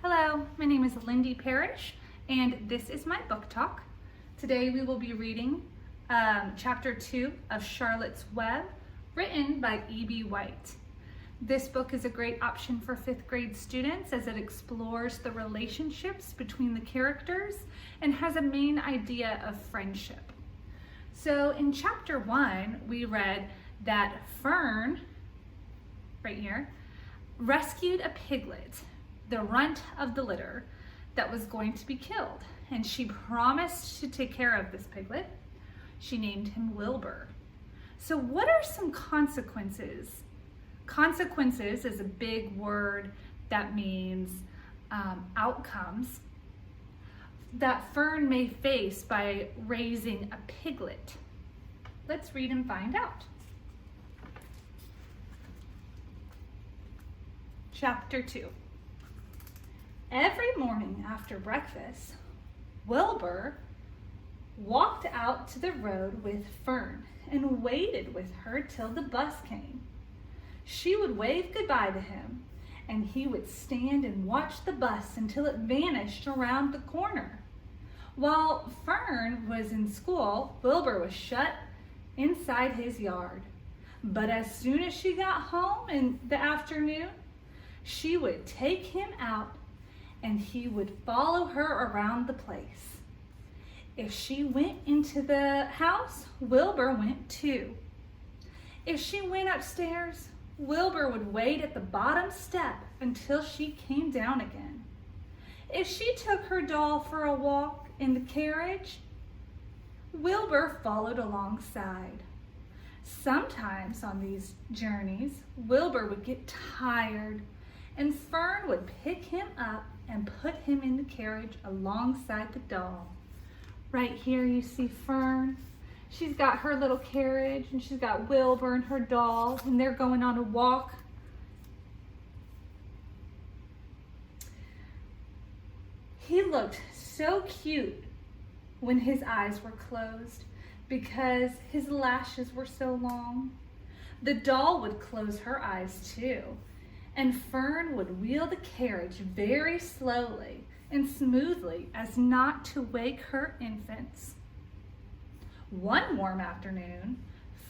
Hello, my name is Lindy Parrish, and this is my book talk. Today we will be reading Chapter 2 of Charlotte's Web, written by E.B. White. This book is a great option for 5th grade students as it explores the relationships between the characters and has a main idea of friendship. So in Chapter 1, we read that Fern, right here, rescued a piglet, the runt of the litter, that was going to be killed, and she promised to take care of this piglet. She named him Wilbur. So what are some consequences? Consequences is a big word that means outcomes that Fern may face by raising a piglet. Let's read and find out. Chapter 2. Every morning after breakfast, Wilbur walked out to the road with Fern and waited with her till the bus came. She would wave goodbye to him, and he would stand and watch the bus until it vanished around the corner. While Fern was in school, Wilbur was shut inside his yard. But as soon as she got home in the afternoon, she would take him out and he would follow her around the place. If she went into the house, Wilbur went too. If she went upstairs, Wilbur would wait at the bottom step until she came down again. If she took her doll for a walk in the carriage, Wilbur followed alongside. Sometimes on these journeys, Wilbur would get tired, and Fern would pick him up and put him in the carriage alongside the doll. Right here you see Fern. She's got her little carriage, and she's got Wilbur and her doll, and they're going on a walk. He looked so cute when his eyes were closed because his lashes were so long. The doll would close her eyes too, and Fern would wheel the carriage very slowly and smoothly as not to wake her infants. One warm afternoon,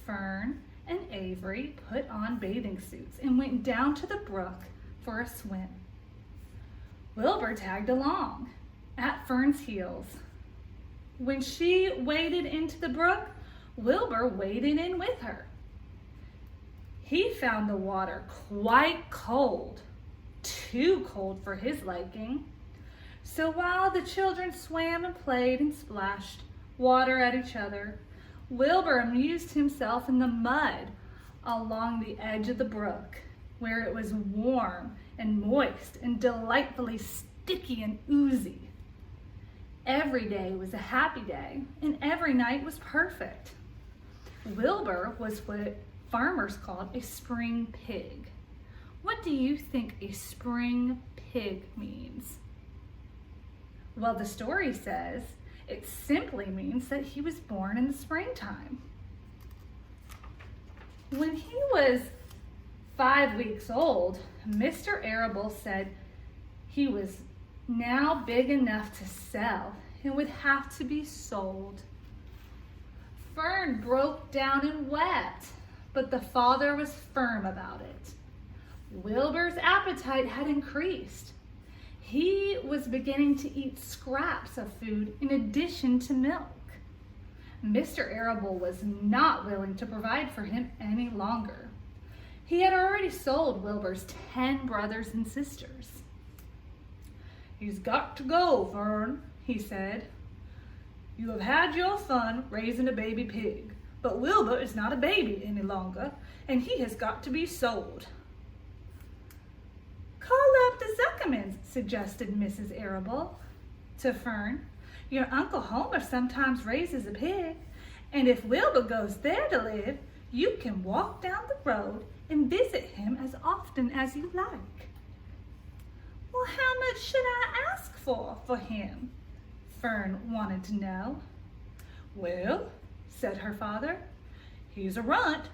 Fern and Avery put on bathing suits and went down to the brook for a swim. Wilbur tagged along at Fern's heels. When she waded into the brook, Wilbur waded in with her. He found the water quite cold, too cold for his liking. So while the children swam and played and splashed water at each other, Wilbur amused himself in the mud along the edge of the brook, where it was warm and moist and delightfully sticky and oozy. Every day was a happy day, and every night was perfect. Wilbur was what farmers called a spring pig. What do you think a spring pig means? Well, the story says it simply means that he was born in the springtime. When he was 5 weeks old, Mr. Arable said he was now big enough to sell and would have to be sold. Fern broke down and wept, but the father was firm about it. Wilbur's appetite had increased. He was beginning to eat scraps of food in addition to milk. Mr. Arable was not willing to provide for him any longer. He had already sold Wilbur's 10 brothers and sisters. "He's got to go, Fern," he said. "You have had your fun raising a baby pig, but Wilbur is not a baby any longer, and he has got to be sold." "Call up the Zuckermans," suggested Mrs. Arable to Fern. "Your Uncle Homer sometimes raises a pig, and if Wilbur goes there to live, you can walk down the road and visit him as often as you like." "Well, how much should I ask for him?" Fern wanted to know. "Well," said her father, "he's a runt,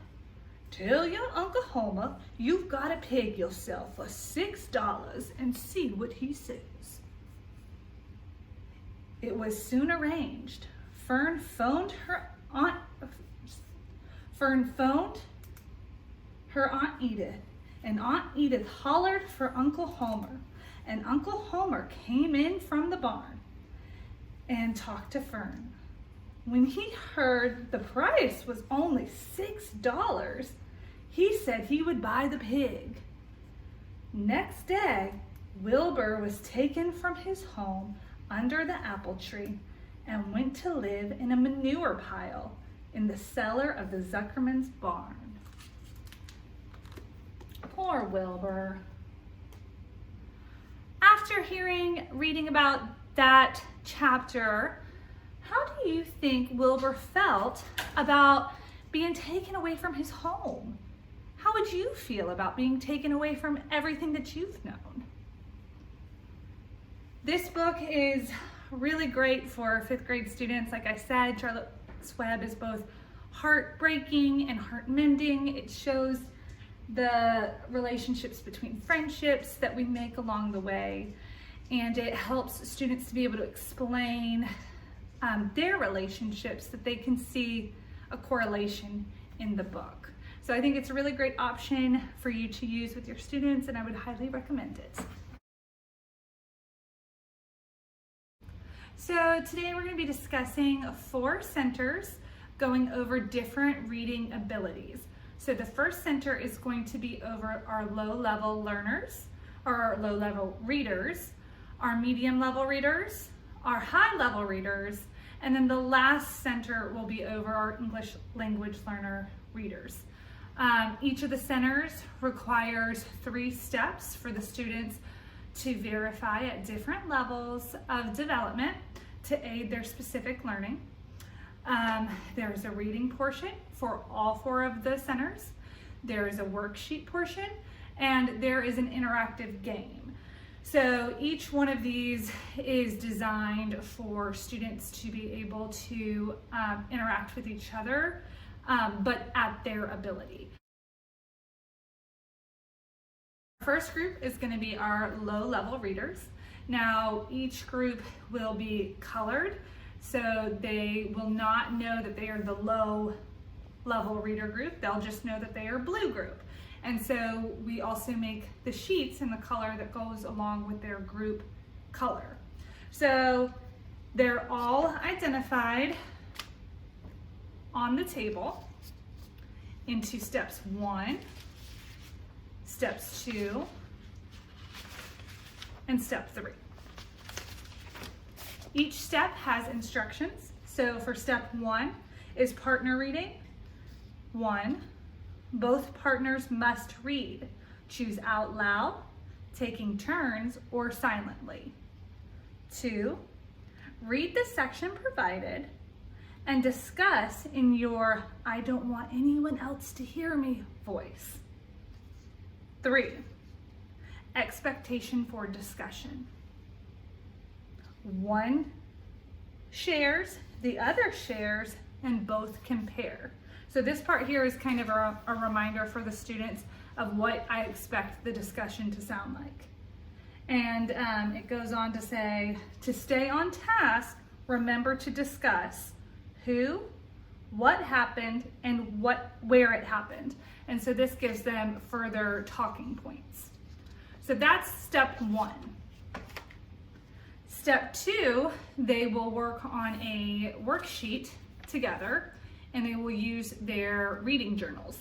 Tell your Uncle Homer you've got to pig yourself for $6 and see what he says. It was soon arranged. Fern phoned her Aunt Edith, and Aunt Edith hollered for Uncle Homer, and Uncle Homer came in from the barn and talked to Fern. When he heard the price was only $6, he said he would buy the pig. Next day, Wilbur was taken from his home under the apple tree and went to live in a manure pile in the cellar of the Zuckerman's barn. Poor Wilbur. After reading about that chapter, how do you think Wilbur felt about being taken away from his home? How would you feel about being taken away from everything that you've known? This book is really great for 5th grade students. Like I said, Charlotte's Web is both heartbreaking and heart-mending. It shows the relationships between friendships that we make along the way, and it helps students to be able to explain their relationships, that they can see a correlation in the book. So I think it's a really great option for you to use with your students, and I would highly recommend it. So today we're going to be discussing 4 centers going over different reading abilities. So the first center is going to be over our low-level learners, or our low-level readers, our medium-level readers, our high-level readers, and then the last center will be over our English language learner readers. Each of the centers requires 3 steps for the students to verify at different levels of development to aid their specific learning. There's a reading portion for all 4 of the centers. There is a worksheet portion, and there is an interactive game. So each one of these is designed for students to be able to interact with each other, but at their ability. First group is going to be our low-level readers. Now each group will be colored, so they will not know that they are the low-level reader group. They'll just know that they are blue group. And so we also make the sheets in the color that goes along with their group color. So they're all identified on the table into steps 1, steps 2, and step 3. Each step has instructions. So for step 1 is partner reading. 1, both partners must read. Choose out loud, taking turns, or silently. 2, read the section provided and discuss in your "I don't want anyone else to hear me" voice. 3, expectation for discussion. One shares, the other shares, and both compare. So this part here is kind of a reminder for the students of what I expect the discussion to sound like. And it goes on to say, to stay on task, remember to discuss who, what happened, and where it happened. And so this gives them further talking points. So that's step 1. Step 2, they will work on a worksheet together, and they will use their reading journals.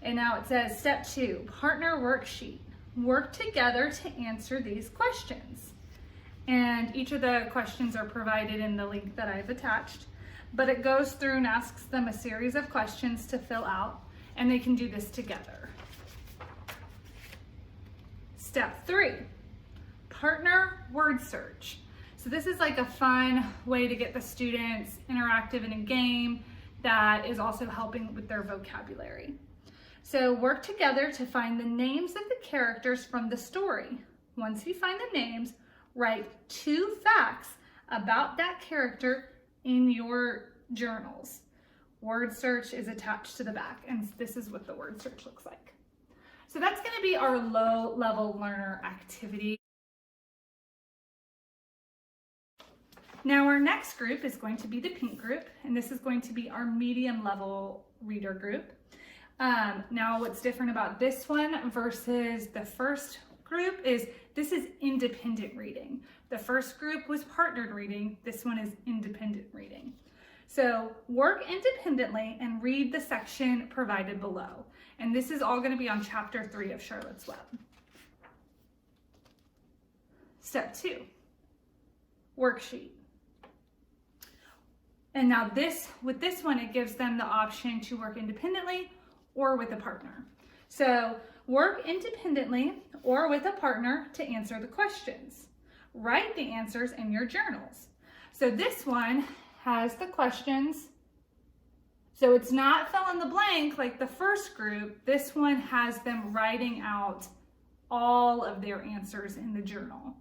And now it says step 2, partner worksheet. Work together to answer these questions. And each of the questions are provided in the link that I've attached, but it goes through and asks them a series of questions to fill out, and they can do this together. Step 3, partner word search. So this is like a fun way to get the students interactive in a game that is also helping with their vocabulary. So work together to find the names of the characters from the story. Once you find the names, write 2 facts about that character in your journals. Word search is attached to the back, and this is what the word search looks like. So that's going to be our low-level learner activity. Now our next group is going to be the pink group, and this is going to be our medium level reader group. Now what's different about this one versus the first group is this is independent reading. The first group was partnered reading, this one is independent reading. So work independently and read the section provided below. And this is all going to be on chapter 3 of Charlotte's Web. Step 2, worksheet. And now with this one, it gives them the option to work independently or with a partner. So work independently or with a partner to answer the questions. Write the answers in your journals. So this one has the questions. So it's not fill in the blank like the first group. This one has them writing out all of their answers in the journal.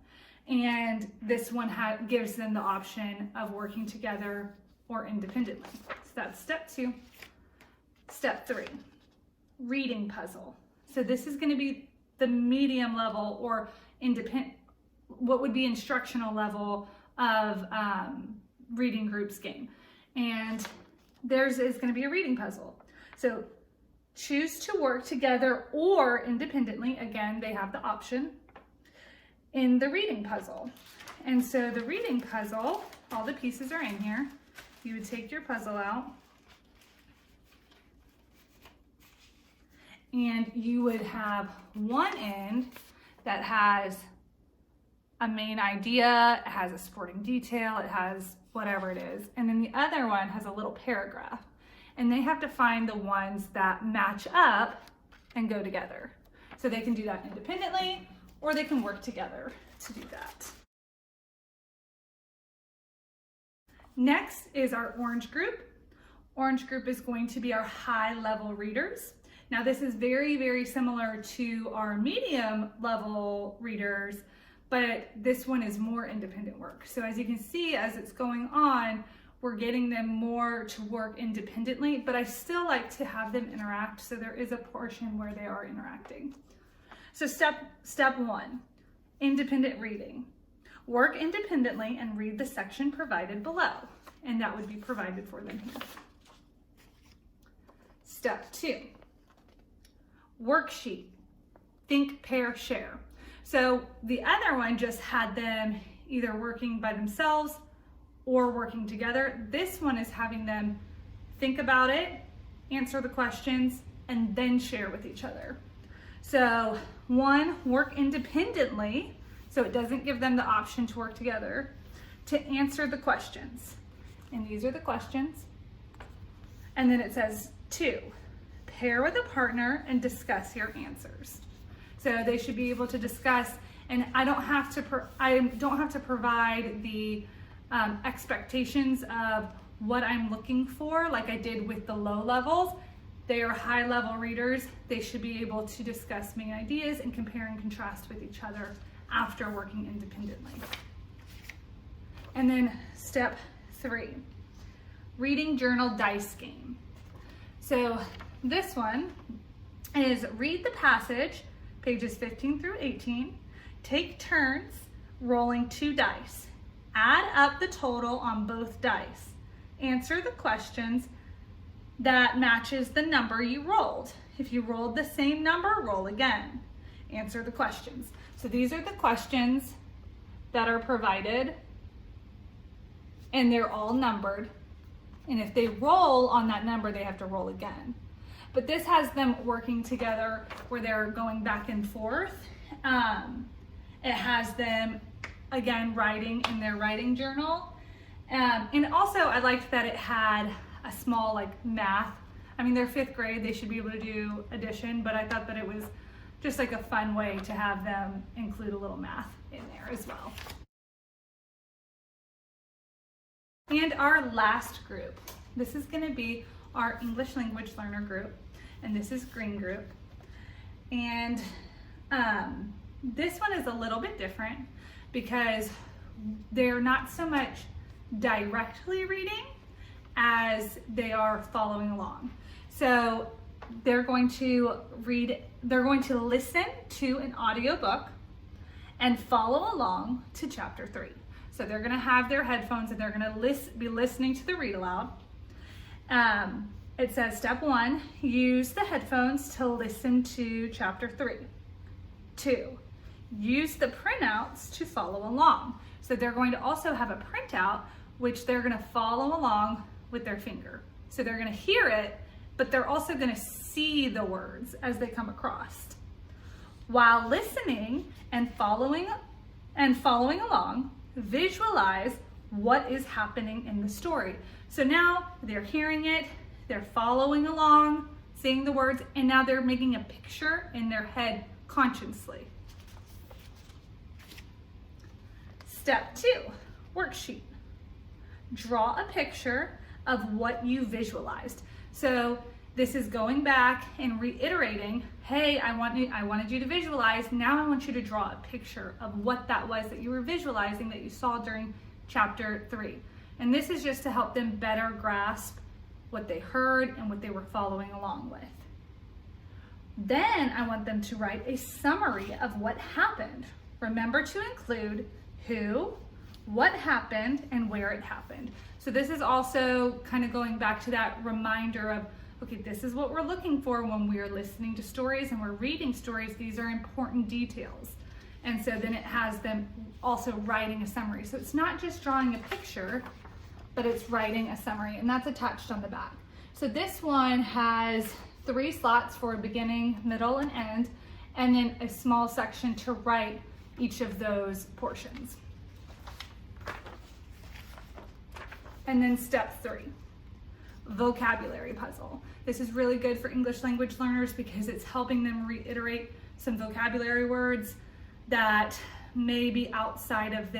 And this one gives them the option of working together or independently. So that's step 2. Step 3, reading puzzle. So this is going to be the medium level or independent, what would be instructional level of reading groups game. And theirs is going to be a reading puzzle. So choose to work together or independently. Again, they have the option in the reading puzzle. And so the reading puzzle, all the pieces are in here. You would take your puzzle out and you would have one end that has a main idea, it has a sporting detail, it has whatever it is. And then the other one has a little paragraph. And they have to find the ones that match up and go together. So they can do that independently or they can work together to do that. Next is our orange group. Orange group is going to be our high-level readers. Now this is very, very similar to our medium level readers, but this one is more independent work. So as you can see, as it's going on, we're getting them more to work independently, but I still like to have them interact, so there is a portion where they are interacting. So step 1, independent reading. Work independently and read the section provided below, and that would be provided for them here. Step 2, worksheet. Think, pair, share. So the other one just had them either working by themselves or working together. This one is having them think about it, answer the questions, and then share with each other. So 1, work independently. So it doesn't give them the option to work together, to answer the questions. And these are the questions. And then it says 2, pair with a partner and discuss your answers. So they should be able to discuss, and I don't have to provide the expectations of what I'm looking for like I did with the low levels. They are high level readers. They should be able to discuss main ideas and compare and contrast with each other after working independently. And then step 3, reading journal dice game. So this one is read the passage, pages 15 through 18, take turns rolling 2 dice, add up the total on both dice, answer the questions that matches the number you rolled. If you rolled the same number, roll again. Answer the questions. So these are the questions that are provided, and they're all numbered. And if they roll on that number, they have to roll again. But this has them working together where they're going back and forth. It has them, again, writing in their writing journal. And also I liked that it had a small math. I mean, they're 5th grade, they should be able to do addition, but I thought that it was just a fun way to have them include a little math in there as well. And our last group, this is going to be our English language learner group, and this is green group. And this one is a little bit different because they're not so much directly reading as they are following along. So they're going to listen to an audiobook and follow along to chapter 3. So they're going to have their headphones and they're going to be listening to the read aloud. It says step 1, use the headphones to listen to chapter 3. 2, use the printouts to follow along. So they're going to also have a printout which they're going to follow along with their finger. So they're going to hear it, but they're also going to see the words as they come across. While listening and following along, visualize what is happening in the story. So now they're hearing it, they're following along, seeing the words, and now they're making a picture in their head consciously. Step 2, worksheet. Draw a picture of what you visualized. So this is going back and reiterating, hey, I wanted you to visualize, now I want you to draw a picture of what that was that you were visualizing that you saw during chapter 3. And this is just to help them better grasp what they heard and what they were following along with. Then I want them to write a summary of what happened. Remember to include who, what happened, and where it happened. So this is also kind of going back to that reminder of, okay, this is what we're looking for when we're listening to stories and we're reading stories. These are important details. And so then it has them also writing a summary. So it's not just drawing a picture, but it's writing a summary, and that's attached on the back. So this one has 3 slots for beginning, middle, and end, and then a small section to write each of those portions. And then step 3, vocabulary puzzle. This is really good for English language learners because it's helping them reiterate some vocabulary words that may be outside of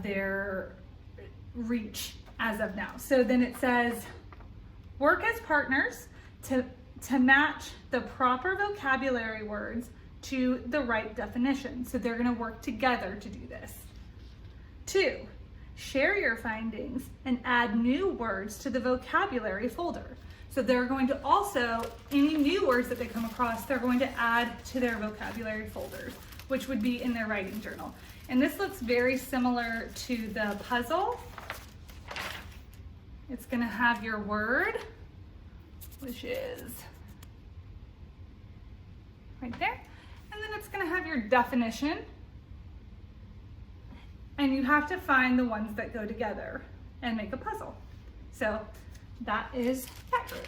their reach as of now. So then it says, work as partners to match the proper vocabulary words to the right definition. So they're going to work together to do this. 2, share your findings and add new words to the vocabulary folder. So they're going to also, any new words that they come across, they're going to add to their vocabulary folders, which would be in their writing journal. And this looks very similar to the puzzle. It's going to have your word, which is right there. And then it's going to have your definition. And you have to find the ones that go together and make a puzzle. So that is that group.